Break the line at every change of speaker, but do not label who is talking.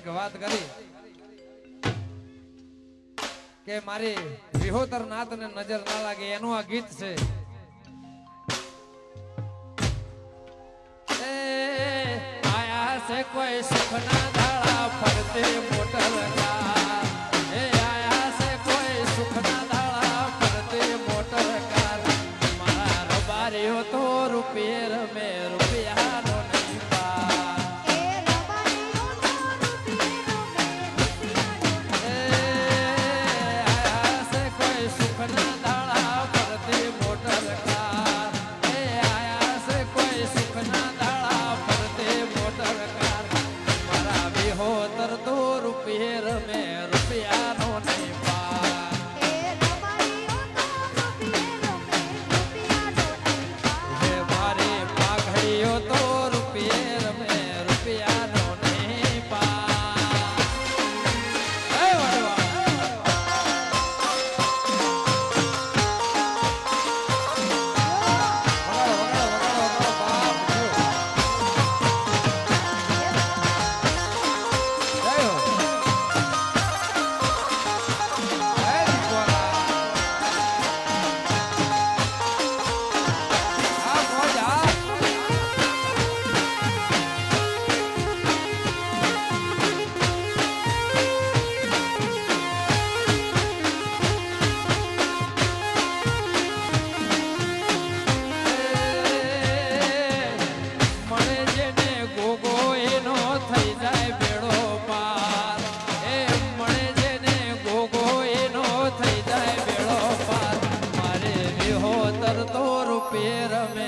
એક વાત કરી કે મારી વિહોતર નાત ને નજર ના લાગે એનું આ ગીત છે. આયા છે કોઈ સુખના દાડા ફરતે મોટર કાર, આયા છે કોઈ સુખના દાડા ફરતે મોટર કાર. મારા રબારીઓ તો રૂપિયે રમે રૂપિયાનો નહીં પાર. આયા છે કોઈ સુખના દાડા ફરતે મોટર કાર, આયા છે કોઈ સુખના દાડા ફરતે મોટર કાર. મારા વિહોતર તો રૂપિયે રમે રૂપિયાનો નહીં પાર. હે મારી પાઘડીઓ તો રૂપિયે રમે રૂપિયાનો નહીં પાર. હે વડવા રૂપિયે રમે